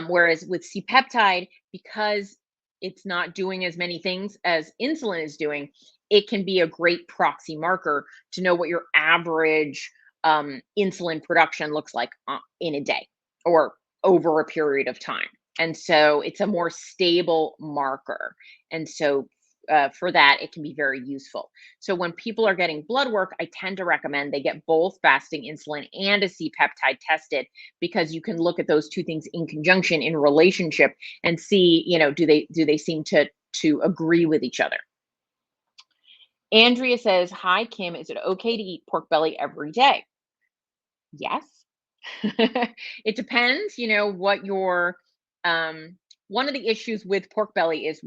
[SPEAKER 1] whereas with C-peptide, because it's not doing as many things as insulin is doing, it can be a great proxy marker to know what your average insulin production looks like in a day or over a period of time. And so it's a more stable marker. And so for that, it can be very useful. So when people are getting blood work, I tend to recommend they get both fasting insulin and a C-peptide tested, because you can look at those two things in conjunction, in relationship, and see, do they seem to agree with each other. Andrea says, hi, Kim, is it okay to eat pork belly every day? Yes. It depends, what your one of the issues with pork belly is,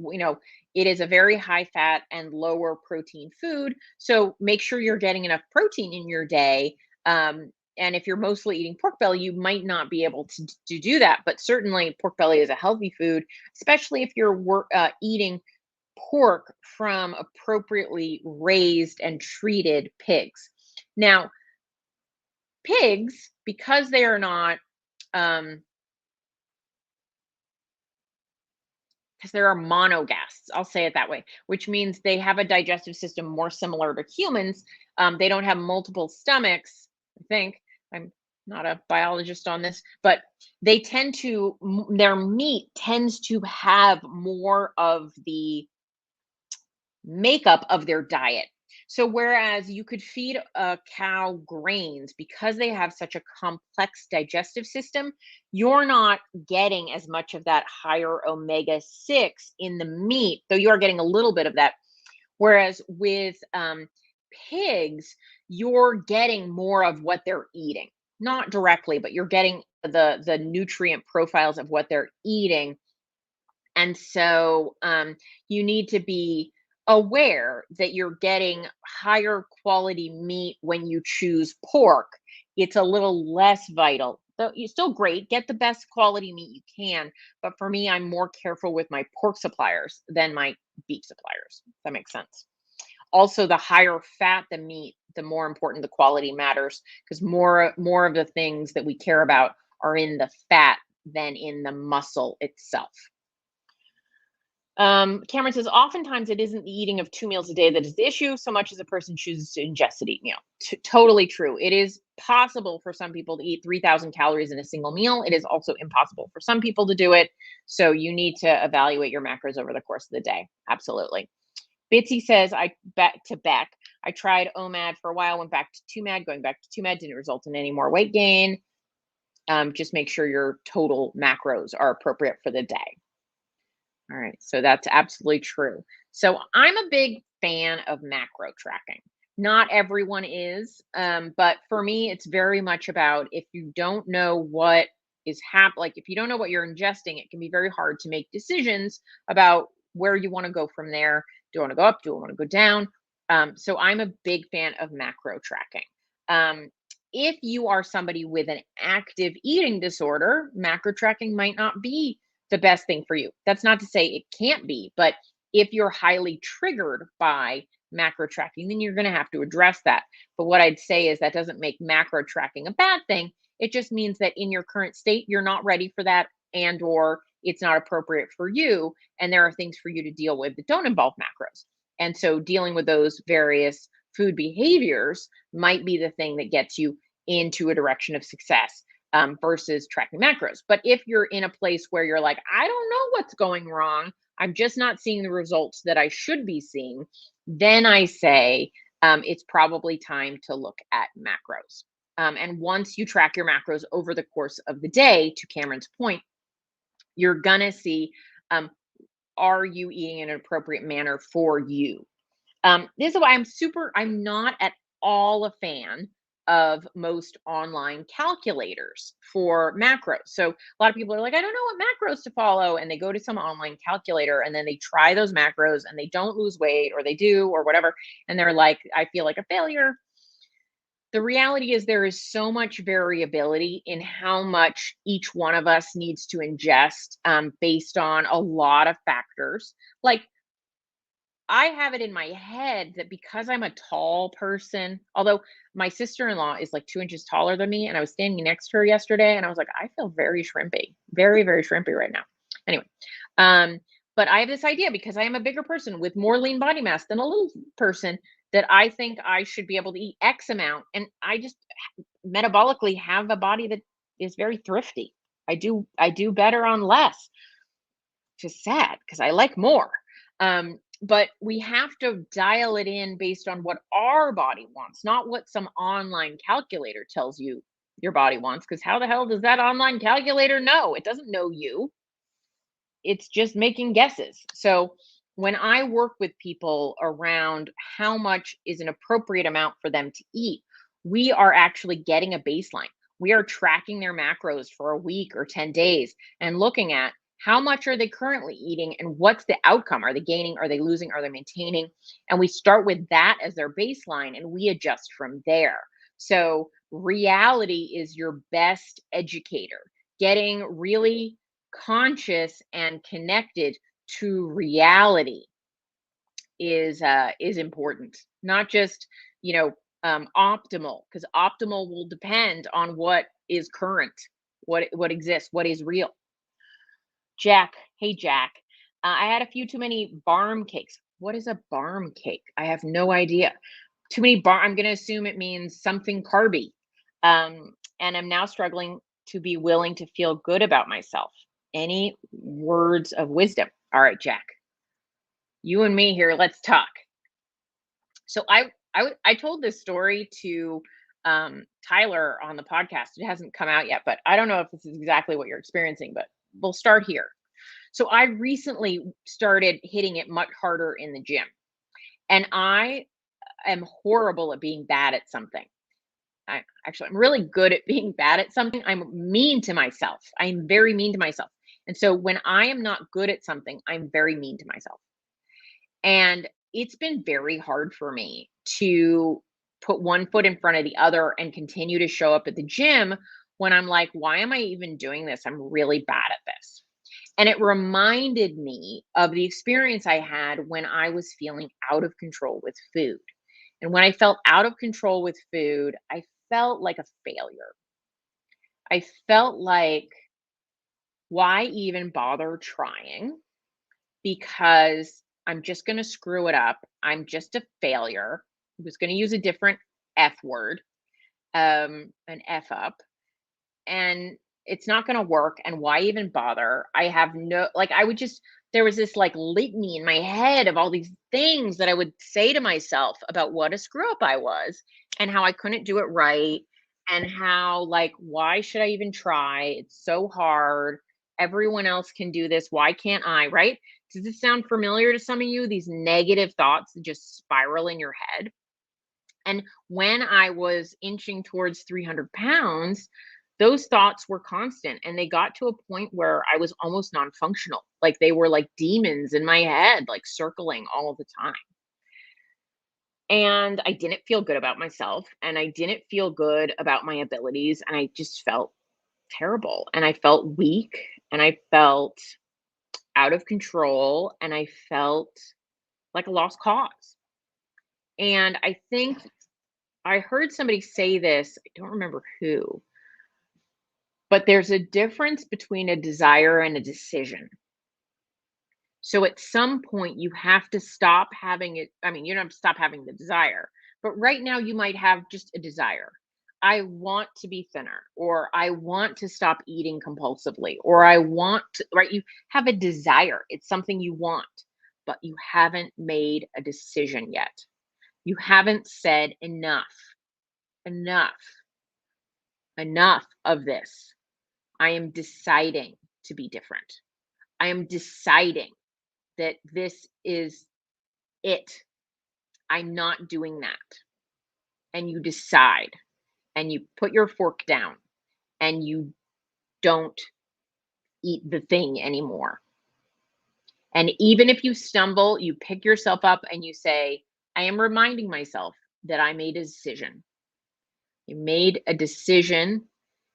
[SPEAKER 1] it is a very high fat and lower protein food. So make sure you're getting enough protein in your day. And if you're mostly eating pork belly, you might not be able to do that. But certainly pork belly is a healthy food, especially if you're eating pork from appropriately raised and treated pigs. Now, pigs, because they are not, because there are monogastrics, I'll say it that way, which means they have a digestive system more similar to humans. They don't have multiple stomachs, I think. I'm not a biologist on this, but they tend to, their meat tends to have more of the makeup of their diet. So whereas you could feed a cow grains, because they have such a complex digestive system, you're not getting as much of that higher omega-6 in the meat, though you are getting a little bit of that. Whereas with pigs, you're getting more of what they're eating. Not directly, but you're getting the nutrient profiles of what they're eating. And so you need to be aware that you're getting higher quality meat when you choose pork. It's a little less vital. Though you're still great, get the best quality meat you can. But for me, I'm more careful with my pork suppliers than my beef suppliers. If that makes sense. Also, the higher fat the meat, the more important the quality matters, because more of the things that we care about are in the fat than in the muscle itself. Cameron says, oftentimes it isn't the eating of 2 meals a day that is the issue, so much as a person chooses to ingest it each meal. Totally true. It is possible for some people to eat 3,000 calories in a single meal. It is also impossible for some people to do it. So you need to evaluate your macros over the course of the day. Absolutely. Bitsy says, back to Beck, I tried Omad for a while, went back to 2-Mad, going back to 2-Mad didn't result in any more weight gain. Just make sure your total macros are appropriate for the day. All right, so that's absolutely true. So I'm a big fan of macro tracking. Not everyone is, but for me, it's very much about if you don't know what is happening, like if you don't know what you're ingesting, it can be very hard to make decisions about where you want to go from there. Do I want to go up? Do I want to go down? So I'm a big fan of macro tracking. If you are somebody with an active eating disorder, macro tracking might not be the best thing for you. That's not to say it can't be, but if you're highly triggered by macro tracking, then you're going to have to address that. But what I'd say is that doesn't make macro tracking a bad thing. It just means that in your current state, you're not ready for that, and or it's not appropriate for you. And there are things for you to deal with that don't involve macros. And so dealing with those various food behaviors might be the thing that gets you into a direction of success. Versus tracking macros. But if you're in a place where you're like, I don't know what's going wrong, I'm just not seeing the results that I should be seeing, then I say it's probably time to look at macros. And once you track your macros over the course of the day, to Cameron's point, you're gonna see, are you eating in an appropriate manner for you? This is why I'm not at all a fan of most online calculators for macros. So a lot of people are like, I don't know what macros to follow. And they go to some online calculator and then they try those macros and they don't lose weight, or they do, or whatever. And they're like, I feel like a failure. The reality is there is so much variability in how much each one of us needs to ingest based on a lot of factors. Like, I have it in my head that because I'm a tall person, although my sister-in-law is like 2 inches taller than me, and I was standing next to her yesterday, and I was like, I feel very shrimpy, very, very shrimpy right now. Anyway, um, but I have this idea because I am a bigger person with more lean body mass than a little person, that I think I should be able to eat X amount, and I just metabolically have a body that is very thrifty. I do better on less. Just sad because I like more. But we have to dial it in based on what our body wants, not what some online calculator tells you your body wants. Because how the hell does that online calculator know? It doesn't know you, it's just making guesses. So when I work with people around how much is an appropriate amount for them to eat, we are actually getting a baseline. We are tracking their macros for a week or 10 days and looking at how much are they currently eating and what's the outcome? Are they gaining? Are they losing? Are they maintaining? And we start with that as their baseline and we adjust from there. So reality is your best educator. Getting really conscious and connected to reality is important. Not just, optimal, because optimal will depend on what is current, what exists, what is real. Jack, hey Jack, I had a few too many barm cakes. What is a barm cake? I have no idea. Too many I'm going to assume it means something carby. And I'm now struggling to be willing to feel good about myself. Any words of wisdom? All right, Jack, you and me here. Let's talk. So I told this story to Tyler on the podcast. It hasn't come out yet, but I don't know if this is exactly what you're experiencing, but we'll start here. So I recently started hitting it much harder in the gym, and I am horrible at being bad at something. I'm really good at being bad at something. I'm mean to myself. I'm very mean to myself. And so when I am not good at something, I'm very mean to myself. And it's been very hard for me to put one foot in front of the other and continue to show up at the gym when I'm like, why am I even doing this? I'm really bad at this. And it reminded me of the experience I had when I was feeling out of control with food. And when I felt out of control with food, I felt like a failure. I felt like, why even bother trying? Because I'm just going to screw it up. I'm just a failure. I was going to use a different F word, an F up, and it's not going to work. And why even bother? I have no, like, I would just, there was this like litany in my head of all these things that I would say to myself about what a screw up I was and how I couldn't do it right. And how, like, why should I even try? It's so hard. Everyone else can do this. Why can't I? Right? Does this sound familiar to some of you? These negative thoughts that just spiral in your head. And when I was inching towards 300 pounds, those thoughts were constant and they got to a point where I was almost non functional. Like they were like demons in my head, like circling all the time. And I didn't feel good about myself and I didn't feel good about my abilities. And I just felt terrible and I felt weak and I felt out of control and I felt like a lost cause. And I think I heard somebody say this, I don't remember who, but there's a difference between a desire and a decision. So at some point, you have to stop having it. I mean, you don't have to stop having the desire, but right now you might have just a desire. I want to be thinner, or I want to stop eating compulsively, or I want to, right? You have a desire. It's something you want, but you haven't made a decision yet. You haven't said enough, enough, enough of this. I am deciding to be different. I am deciding that this is it. I'm not doing that. And you decide and you put your fork down and you don't eat the thing anymore. And even if you stumble, you pick yourself up and you say, I am reminding myself that I made a decision. I made a decision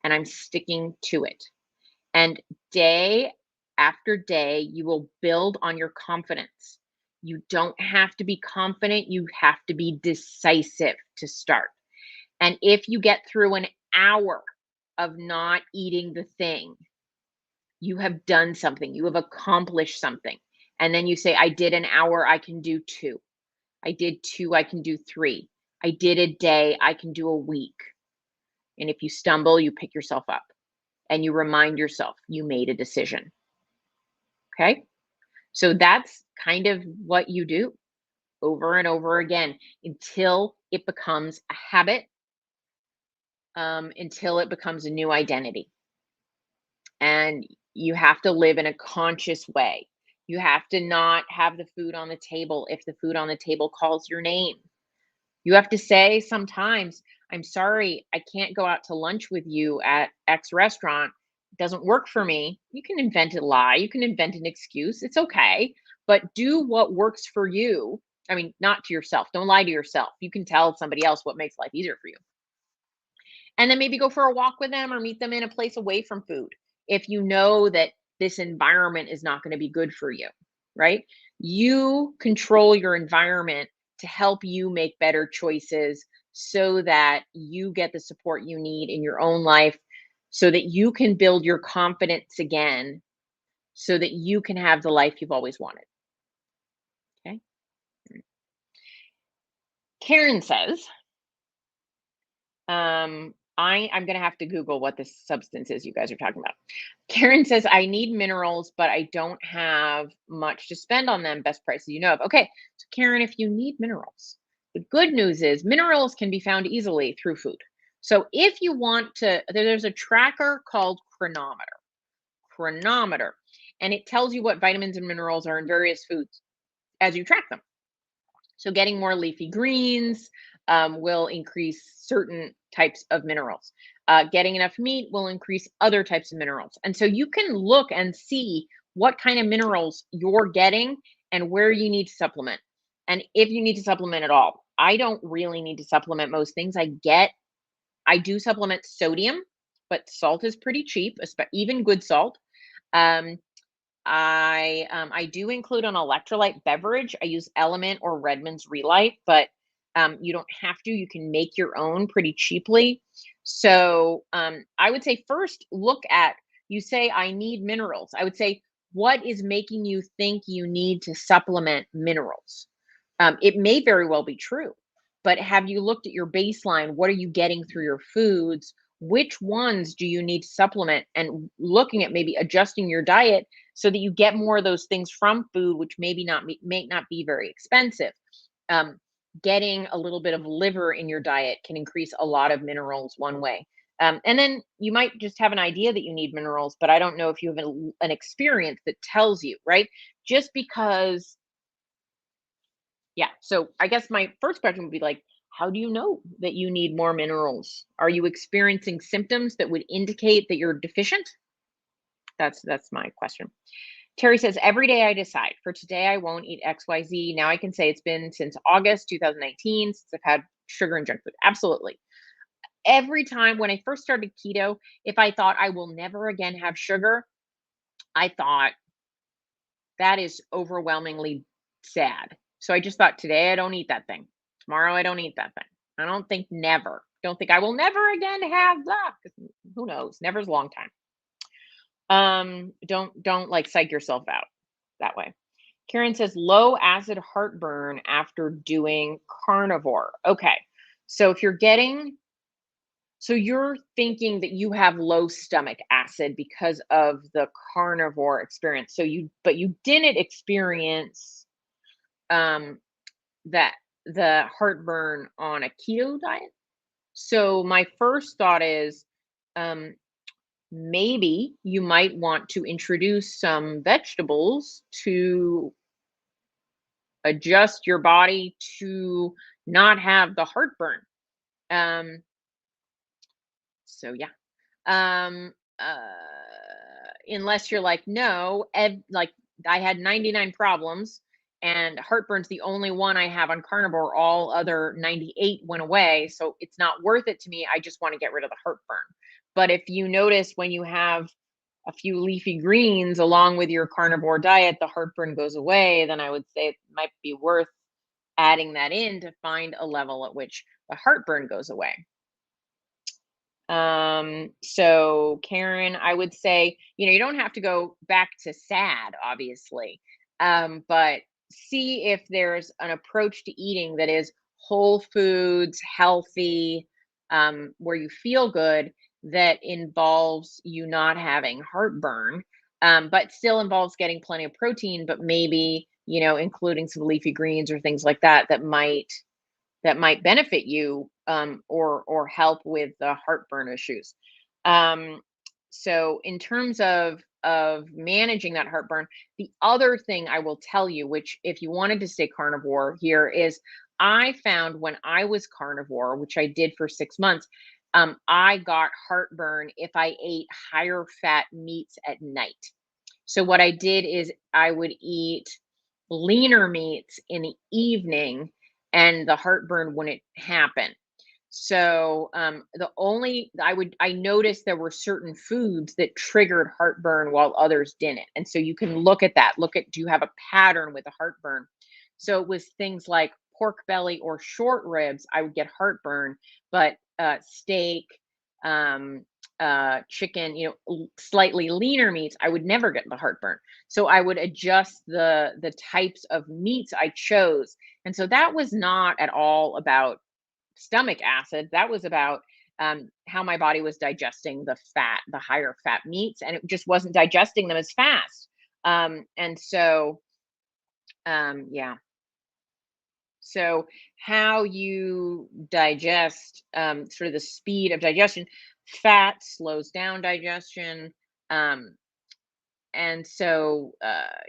[SPEAKER 1] and I'm sticking to it. And day after day, you will build on your confidence. You don't have to be confident, you have to be decisive to start. And if you get through an hour of not eating the thing, you have done something, you have accomplished something. And then you say, I did an hour, I can do two. I did two, I can do three. I did a day, I can do a week. And if you stumble, you pick yourself up and you remind yourself you made a decision. Okay. So that's kind of what you do over and over again until it becomes a habit, until it becomes a new identity. And you have to live in a conscious way. You have to not have the food on the table if the food on the table calls your name. You have to say sometimes, I'm sorry, I can't go out to lunch with you at X restaurant. It doesn't work for me. You can invent a lie, you can invent an excuse. It's okay. But do what works for you. I mean, not to yourself. Don't lie to yourself. You can tell somebody else what makes life easier for you. And then maybe go for a walk with them or meet them in a place away from food if you know that this environment is not going to be good for you, right? You control your environment to help you make better choices so that you get the support you need in your own life so that you can build your confidence again so that you can have the life you've always wanted. Okay. Karen says, I'm gonna have to Google what this substance is you guys are talking about. Karen says, I need minerals, but I don't have much to spend on them. Best prices you know of. Okay, so Karen, if you need minerals, the good news is minerals can be found easily through food. So if you want to, there's a tracker called Chronometer, and it tells you what vitamins and minerals are in various foods as you track them. So getting more leafy greens, will increase certain types of minerals. Getting enough meat will increase other types of minerals. And so you can look and see what kind of minerals you're getting and where you need to supplement. And if you need to supplement at all, I don't really need to supplement most things. I do supplement sodium, but salt is pretty cheap, even good salt. Um, I do include an electrolyte beverage. I use Element or Redmond's Relight, but you don't have to. You can make your own pretty cheaply. So I would say first look at, you say I need minerals. I would say, what is making you think you need to supplement minerals? It may very well be true, but have you looked at your baseline? What are you getting through your foods? Which ones do you need to supplement? And looking at maybe adjusting your diet so that you get more of those things from food, which may not be very expensive. Um, Getting a little bit of liver in your diet can increase a lot of minerals one way. And then you might just have an idea that you need minerals, but I don't know if you have an experience that tells you, right? Just because, yeah. So I guess my first question would be like, how do you know that you need more minerals? Are you experiencing symptoms that would indicate that you're deficient? That's my question. Terry says, every day I decide for today, I won't eat XYZ. Now I can say it's been since August 2019 since I've had sugar and junk food. Absolutely. Every time when I first started keto, if I thought I will never again have sugar, I thought that is overwhelmingly sad. So I just thought today I don't eat that thing. Tomorrow I don't eat that thing. I don't think never. Don't think I will never again have that. 'Cause who knows? Never's a long time. Don't like psych yourself out that way. Karen says low acid heartburn after doing carnivore. Okay. So if you're getting, so you're thinking that you have low stomach acid because of the carnivore experience. But you didn't experience um that the heartburn on a keto diet. So my first thought is um maybe you might want to introduce some vegetables to adjust your body to not have the heartburn. Um, so yeah. Um, Unless you're like, no, like I had 99 problems and heartburn's the only one I have on carnivore. All other 98 went away. So it's not worth it to me. I just want to get rid of the heartburn. But if you notice when you have a few leafy greens along with your carnivore diet, the heartburn goes away, then I would say it might be worth adding that in to find a level at which the heartburn goes away. So Karen, I would say, you don't have to go back to sad, obviously. But see if there's an approach to eating that is whole foods, healthy, where you feel good, that involves you not having heartburn, but still involves getting plenty of protein, but maybe, including some leafy greens or things like that that might benefit you, or help with the heartburn issues. Um, so in terms of managing that heartburn, the other thing I will tell you, which if you wanted to stay carnivore here, is I found when I was carnivore, which I did for 6 months, I got heartburn if I ate higher fat meats at night. So what I did is I would eat leaner meats in the evening and the heartburn wouldn't happen. So the only I noticed there were certain foods that triggered heartburn while others didn't. And so you can look at that. Look at, do you have a pattern with the heartburn? So it was things like pork belly or short ribs, I would get heartburn, but steak, um, chicken, slightly leaner meats, I would never get the heartburn. So I would adjust the types of meats I chose. And so that was not at all about stomach acid. That was about how my body was digesting the higher fat meats, and it just wasn't digesting them as fast. And so, yeah. So how you digest, sort of the speed of digestion, fat slows down digestion. Um, and so,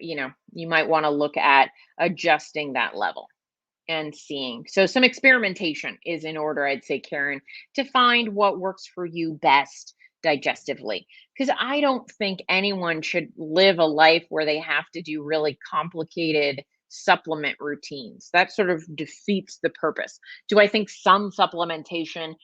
[SPEAKER 1] you might want to look at adjusting that level. and seeing. So some experimentation is in order, I'd say, Karen, to find what works for you best digestively. Because I don't think anyone should live a life where they have to do really complicated supplement routines. That sort of defeats the purpose. Do I think some supplementation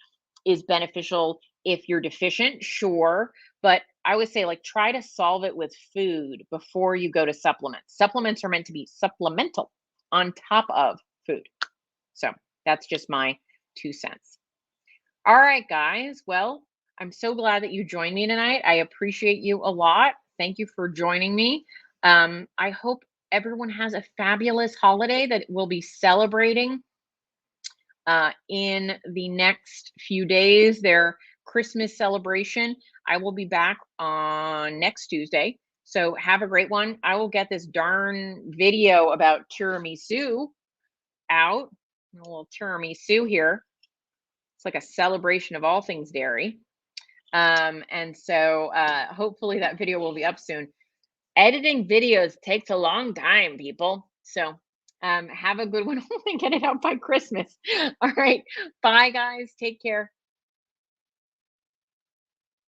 [SPEAKER 1] is beneficial if you're deficient? Sure. But I would say, like, try to solve it with food before you go to supplements. Supplements are meant to be supplemental on top of food. So that's just my 2 cents. All right, guys. Well, I'm so glad that you joined me tonight. I appreciate you a lot. Thank you for joining me. I hope everyone has a fabulous holiday that we'll be celebrating in the next few days, their Christmas celebration. I will be back on next Tuesday. So have a great one. I will get this darn video about tiramisu out. A little tiramisu here. It's like a celebration of all things dairy. And so hopefully that video will be up soon. Editing videos takes a long time, people. So have a good one. Hopefully get it out by Christmas. All right. Bye, guys. Take care.